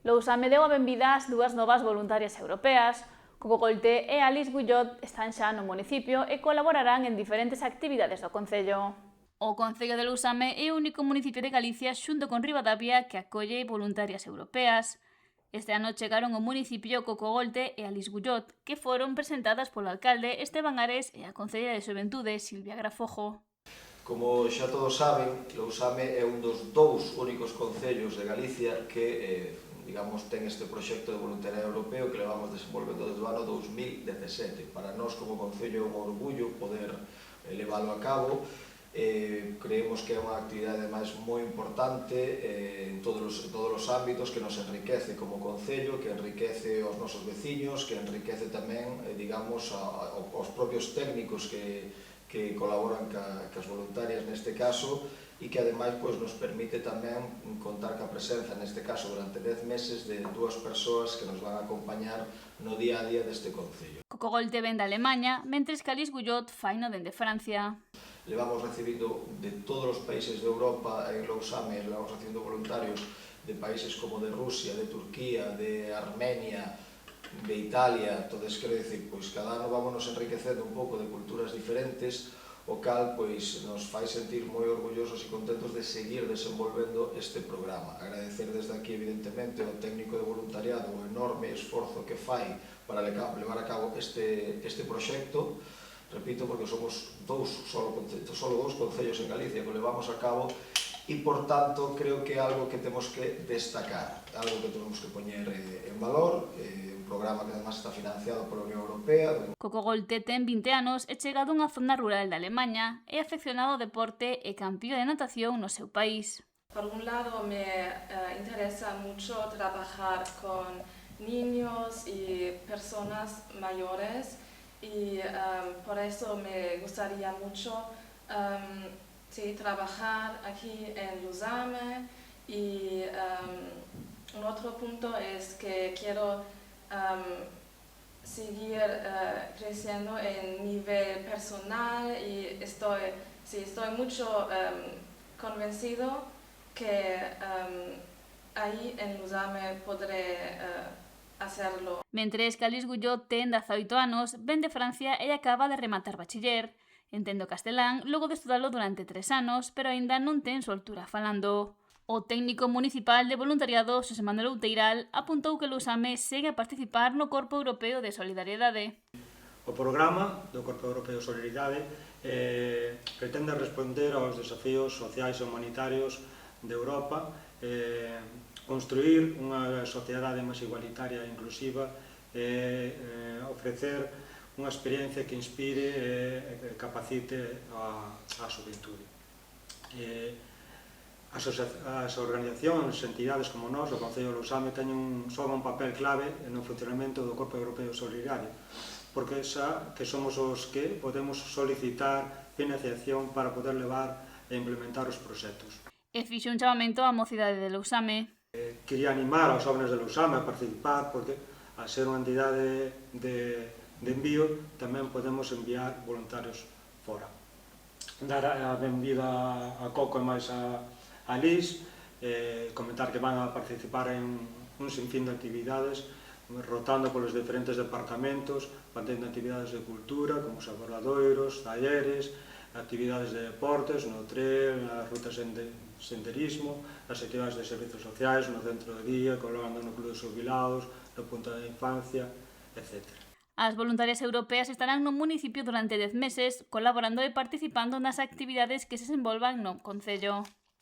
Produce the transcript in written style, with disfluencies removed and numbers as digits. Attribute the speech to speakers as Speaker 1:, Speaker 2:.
Speaker 1: Lousame deu a benvida ás dúas novas voluntarias europeas. Coco Golte e Alice Guillot están xa no municipio e colaborarán en diferentes actividades do concello. O Concello de Lousame é o único municipio de Galicia xunto con Ribadavia que acolle voluntarias europeas. Este ano chegaron ao municipio Coco Golte e Alice Guillot, que foron presentadas polo alcalde Esteban Ares e a Concelleira de Xuventude Silvia Grafojo.
Speaker 2: Como xa todos saben, Lousame é un dos dous únicos concellos de Galicia que ten este proxecto de voluntariado europeo que levamos desenvolvendo desde o ano 2017. Para nós, como concello, é un orgullo poder leválo a cabo. Creemos que é unha actividade máis moi importante en todos os ámbitos, que nos enriquece como concello, que enriquece os nosos veciños, que enriquece tamén, aos propios técnicos que colaboran cas voluntarias neste caso, e que ademais nos permite tamén contar ca presenza, neste caso durante 10 meses, de dúas persoas que nos van a acompañar no día a día deste concello.
Speaker 1: Coco Golte ven de Alemanha, mentres que Alice Guillot faino dende Francia.
Speaker 2: Levamos recibindo de todos os países de Europa en Lousame, levamos recibindo voluntarios de países como de Rusia, de Turquía, de Armenia, de Italia. Entonces, quero dicir, cada ano vamos enriquecendo un pouco de culturas diferentes, o cal nos fai sentir moi orgullosos e contentos de seguir desenvolvendo este programa. Agradecer desde aquí, evidentemente, ao técnico de voluntariado o enorme esforzo que fai para levar a cabo este proxecto. Repito, porque somos solo dous concellos en Galicia que o levamos a cabo e, por tanto, creo que é algo que temos que destacar, algo que temos que poñer en valor, un programa que además está financiado pola Unión Europea.
Speaker 1: Coco Golte ten 20 anos e chegado a unha zona rural de Alemanha, é aficionado ao deporte e campeón de natación no seu país.
Speaker 3: Por un lado, me interesa mucho trabajar con niños y personas mayores y por eso me gustaría mucho trabajar aquí en Lousame y un otro punto es que quiero seguir creciendo en nivel personal y estoy mucho convencido que ahí en Lousame podré hacerlo.
Speaker 1: Mentres que Alice Guillot ten 18 anos, ven de Francia e acaba de rematar bachiller. Entendo castelán, logo de estudalo durante 3 anos, pero aínda non ten soltura falando. O técnico municipal de voluntariado, Xosé Manuel Outeiral, apuntou que Lousame segue a participar no Corpo Europeo de Solidariedade.
Speaker 4: O programa do Corpo Europeo de Solidariedade pretende responder aos desafíos sociais e humanitarios de Europa, construir unha sociedade máis igualitaria e inclusiva e ofrecer unha experiencia que inspire e capacite a xuventude. As organizacións, entidades como nós, o Concello de Lousame, xogan un papel clave no funcionamento do Corpo Europeo Solidario, porque xa que somos os que podemos solicitar financiación para poder levar e implementar os proxectos.
Speaker 1: E fixo un chamamento á mocidade de Lousame.
Speaker 4: Quería animar aos jóvenes de Lousame a participar, porque a ser unha entidade de envío tamén podemos enviar voluntarios fora. Dar a benvida a Coco e máis a Alice, comentar que van a participar en un sinfín de actividades, rotando polos diferentes departamentos, mantendo actividades de cultura, como os obradoiros, talleres, actividades de deportes, no trail, nas rutas de senderismo, nas actividades de servizos sociais, no centro de día, colaborando no club de xubilados, no punto de infancia, etc.
Speaker 1: As voluntarias europeas estarán no municipio durante 10 meses, colaborando e participando nas actividades que se desenvolvan no concello.